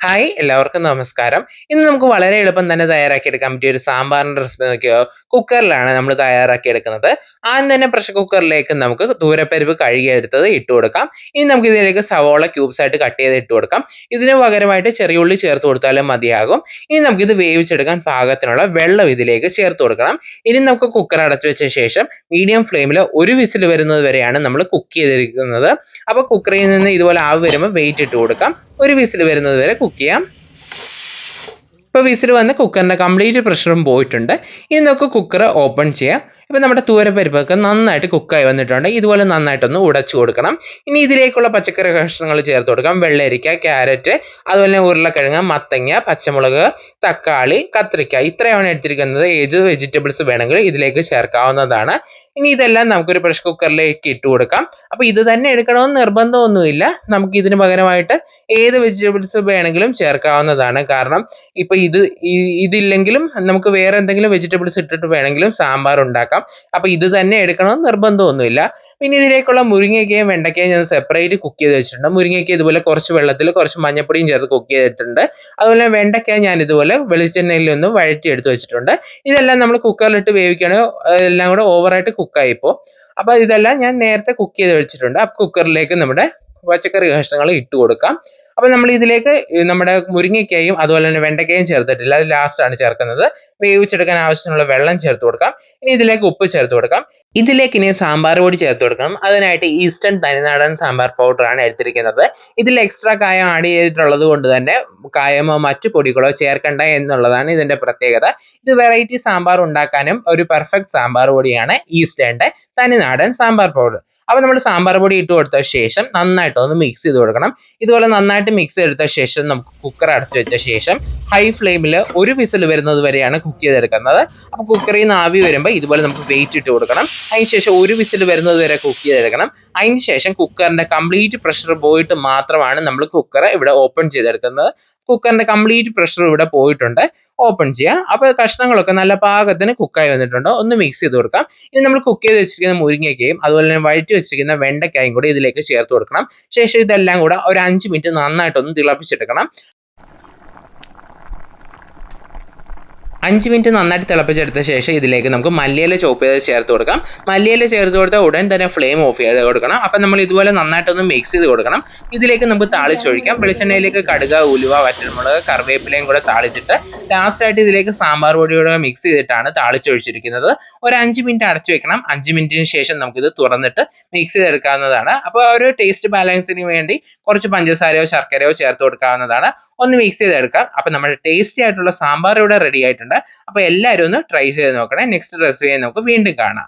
Hi എല്ലാവർക്കും നമസ്കാരം. ഇന്ന് നമുക്ക് വളരെ എളുപ്പം തന്നെ തയ്യാറാക്കിയെടുക്കാൻ പറ്റിയ ഒരു സാമ്പാറിന്റെ റെസിപ്പി നോക്കിയോ. കുക്കറിലാണ് നമ്മൾ തയ്യാറാക്കിയെടുക്കുന്നത്. ആദ്യം തന്നെ പ്രഷർ കുക്കറിലേക്ക് നമുക്ക് തൂരപ്പരിപ്പ് കഴുകിയെടുത്തത് ഇട്ട് കൊടുക്കാം. ഇനി നമുക്ക് ഇതിലേക്ക് സവോള ക്യൂബ്സ് ആയിട്ട് കട്ട് ചെയ്ത് ഇട്ട് കൊടുക്കാം. ഇതിന് പകരമായിട്ട് ചെറിയ ഉള്ളി ചേർത്ത് കൊടുത്താലും മതിയാകും. ഇനി നമുക്കിത് വേവിച്ചെടുക്കാൻ പാകത്തിനുള്ള വെള്ളം ഇതിലേക്ക് ചേർത്ത് കൊടുക്കണം. ഇനി നമുക്ക് കുക്കർ അടച്ചു വെച്ച ശേഷം മീഡിയം ഫ്ലെയിമിൽ ഒരു വിസിൽ വരുന്നത് വരെയാണ് നമ്മൾ കുക്ക് ചെയ്തിരിക്കുന്നത്. അപ്പോൾ കുക്കറിൽ നിന്ന് ഇതുപോലെ ആവി വരുമ്പോൾ വെയിറ്റ് ഇട്ട് കൊടുക്കാം. ഒരു വിസിൽ വരുന്നത് വരെ കുക്ക് ചെയ്യാം. ഇപ്പോൾ വിസിൽ വന്ന് കുക്കറിൻ്റെ കംപ്ലീറ്റ് പ്രഷറും പോയിട്ടുണ്ട്. ഇനി നമുക്ക് കുക്കർ ഓപ്പൺ ചെയ്യാം. ഇപ്പോൾ നമ്മുടെ തൂരപ്പരിപ്പൊക്കെ നന്നായിട്ട് കുക്കായി വന്നിട്ടുണ്ട്. ഇതുപോലെ നന്നായിട്ടൊന്ന് ഉടച്ചു കൊടുക്കണം. ഇനി ഇതിലേക്കുള്ള പച്ചക്കറി കഷ്ണങ്ങൾ ചേർത്ത് കൊടുക്കാം. വെള്ളരിക്ക, ക്യാരറ്റ്, അതുപോലെ തന്നെ ഉരുളക്കിഴങ്ങ്, മത്തങ്ങ, പച്ചമുളക്, തക്കാളി, കത്രിക്ക, ഇത്രയാണ് എടുത്തിരിക്കുന്നത്. ഏത് വെജിറ്റബിൾസ് വേണമെങ്കിലും ഇതിലേക്ക് ചേർക്കാവുന്നതാണ്. ഇനി ഇതെല്ലാം നമുക്കൊരു പ്രഷർ കുക്കറിലേക്ക് ഇട്ട് കൊടുക്കാം. അപ്പോൾ ഇത് തന്നെ എടുക്കണമെന്ന് നിർബന്ധമൊന്നുമില്ല. നമുക്ക് ഇതിന് പകരമായിട്ട് ഏത് വെജിറ്റബിൾസ് വേണമെങ്കിലും ചേർക്കാവുന്നതാണ്. കാരണം ഇപ്പോൾ ഇതില്ലെങ്കിലും നമുക്ക് വേറെ എന്തെങ്കിലും വെജിറ്റബിൾസ് ഇട്ടിട്ട് വേണമെങ്കിലും സാമ്പാർ ഉണ്ടാക്കാം. അപ്പോൾ ഇത് തന്നെ എടുക്കണമെന്ന് നിർബന്ധമൊന്നുമില്ല. പിന്നെ ഇതിലേക്കുള്ള മുരിങ്ങയ്ക്കയും വെണ്ടയ്ക്കയും ഞാൻ സെപ്പറേറ്റ് കുക്ക് ചെയ്ത് വെച്ചിട്ടുണ്ട്. മുരിങ്ങയ്ക്ക ഇതുപോലെ കുറച്ച് വെള്ളത്തിൽ കുറച്ച് മഞ്ഞപ്പൊടിയും ചേർത്ത് കുക്ക് ചെയ്തിട്ടുണ്ട്. അതുപോലെ വെണ്ടയ്ക്ക ഞാൻ ഇതുപോലെ വെളിച്ചെണ്ണയിൽ ഒന്ന് വഴറ്റി എടുത്ത് വെച്ചിട്ടുണ്ട്. ഇതെല്ലാം നമ്മൾ കുക്കറിലിട്ട് വേവിക്കുകയാണെങ്കിൽ എല്ലാം കൂടെ ഓവറായിട്ട് കുക്കായിപ്പോൾ. അപ്പോൾ ഇതെല്ലാം ഞാൻ നേരത്തെ കുക്ക് ചെയ്ത് വെച്ചിട്ടുണ്ട്. അപ്പോൾ കുക്കറിലേക്ക് നമ്മുടെ പച്ചക്കറി കഷ്ണങ്ങൾ ഇട്ട് കൊടുക്കാം. അപ്പോൾ നമ്മൾ ഇതിലേക്ക് നമ്മുടെ മുരിങ്ങയ്ക്കയും അതുപോലെ തന്നെ വെണ്ടയ്ക്കയും ചേർത്തിട്ടില്ല. അത് ലാസ്റ്റാണ് ചേർക്കുന്നത്. വേവിച്ചെടുക്കാൻ ആവശ്യത്തിനുള്ള വെള്ളം ചേർത്ത് കൊടുക്കാം. ഇനി ഇതിലേക്ക് ഉപ്പ് ചേർത്ത് കൊടുക്കാം. ഇതിലേക്ക് ഇനി സാമ്പാർ പൊടി ചേർത്ത് കൊടുക്കണം. അതിനായിട്ട് ഈസ്റ്റേൺ തനിനാടൻ സാമ്പാർ പൗഡറാണ് എടുത്തിരിക്കുന്നത്. ഇതിൽ എക്സ്ട്രാ കായം ആഡ് ചെയ്തിട്ടുള്ളത് കൊണ്ട് തന്നെ കായമോ മറ്റു പൊടികളോ ചേർക്കണ്ട എന്നുള്ളതാണ് ഇതിൻ്റെ പ്രത്യേകത. ഇത് വെറൈറ്റി സാമ്പാർ ഉണ്ടാക്കാനും ഒരു പെർഫെക്റ്റ് സാമ്പാർ പൊടിയാണ് ഈസ്റ്റേണിൻ്റെ തനിനാടൻ സാമ്പാർ പൗഡർ. അപ്പോൾ നമ്മൾ സാമ്പാർ പൊടി ഇട്ട് കൊടുത്ത ശേഷം നന്നായിട്ടൊന്ന് മിക്സ് ചെയ്ത് കൊടുക്കണം. ഇതുപോലെ നന്നായിട്ട് മിക്സ് ചെയ്തെടുത്ത ശേഷം നമുക്ക് കുക്കർ അടച്ചു വെച്ച ശേഷം ഹൈ ഫ്ലെയിമിൽ ഒരു വിസിൽ വരുന്നത് വരെയാണ് കുക്ക് ചെയ്തെടുക്കുന്നത്. അപ്പോൾ കുക്കറിൽ നിന്ന് ആവി വരുമ്പോൾ ഇതുപോലെ നമുക്ക് വെയിറ്റ് ഇട്ട് കൊടുക്കണം. അതിനുശേഷം ഒരു വിസിൽ വരുന്നത് വരെ കുക്ക് ചെയ്തെടുക്കണം. അതിനുശേഷം കുക്കറിൻ്റെ കംപ്ലീറ്റ് പ്രഷർ പോയിട്ട് മാത്രമാണ് നമ്മൾ കുക്കർ ഇവിടെ ഓപ്പൺ ചെയ്തെടുക്കുന്നത്. കുക്കറിൻ്റെ കംപ്ലീറ്റ് പ്രഷർ ഇവിടെ പോയിട്ടുണ്ട്. ഓപ്പൺ ചെയ്യാം. അപ്പോൾ കഷ്ണങ്ങളൊക്കെ നല്ല പാകത്തിന് കുക്കായി വന്നിട്ടുണ്ട്. ഒന്ന് മിക്സ് ചെയ്ത് കൊടുക്കാം. ഇനി നമ്മൾ കുക്ക് ചെയ്ത് വെച്ചിരിക്കുന്ന മുരിങ്ങയ്ക്കയും അതുപോലെ തന്നെ വഴറ്റി വെച്ചിരിക്കുന്ന വെണ്ടയ്ക്കായും കൂടി ഇതിലേക്ക് ചേർത്ത് കൊടുക്കണം. ശേഷം ഇതെല്ലാം കൂടെ ഒരു 5 മിനിറ്റ് നന്നായിട്ടൊന്ന് തിളപ്പിച്ചെടുക്കണം. 5 മിനിറ്റ് നന്നായിട്ട് തിളപ്പിച്ചെടുത്ത ശേഷം ഇതിലേക്ക് നമുക്ക് മല്ലിയില ചോപ്പ് ചെയ്ത് ചേർത്ത് കൊടുക്കാം. മല്ലിയില ചേർത്ത് കൊടുത്താൽ ഉടൻ തന്നെ ഫ്ലെയിം ഓഫ് ചെയ്ത് കൊടുക്കണം. അപ്പം നമ്മൾ ഇതുപോലെ നന്നായിട്ടൊന്ന് മിക്സ് ചെയ്ത് കൊടുക്കണം. ഇതിലേക്ക് നമുക്ക് താളിച്ചൊഴിക്കാം. വെളിച്ചെണ്ണയിലേക്ക് കടുക്, ഉലുവ, വറ്റൽമുളക്, കറിവേപ്പിലയും കൂടെ താളിച്ചിട്ട് ലാസ്റ്റായിട്ട് ഇതിലേക്ക് സാമ്പാർ പൊടിയോടെ മിക്സ് ചെയ്തിട്ടാണ് താളിച്ചൊഴിച്ചിരിക്കുന്നത്. ഒരു 5 മിനിറ്റ് അടച്ചു വെക്കണം. 5 മിനിറ്റിന് ശേഷം നമുക്കിത് തുറന്നിട്ട് മിക്സ് ചെയ്തെടുക്കാവുന്നതാണ്. അപ്പോൾ ഒരു ടേസ്റ്റ് ബാലൻസിന് വേണ്ടി കുറച്ച് പഞ്ചസാരയോ ശർക്കരയോ ചേർത്ത് കൊടുക്കാവുന്നതാണ്. ഒന്ന് മിക്സ് ചെയ്തെടുക്കാം. അപ്പം നമ്മുടെ ടേസ്റ്റി ആയിട്ടുള്ള സാമ്പാർ ഇവിടെ റെഡി ആയിട്ടുണ്ട്. അപ്പോൾ എല്ലാവരും ഒന്ന് ട്രൈ ചെയ്ത് നോക്കണേ. നെക്സ്റ്റ് റെസിപ്പിയായി നമുക്ക് വീണ്ടും കാണാം.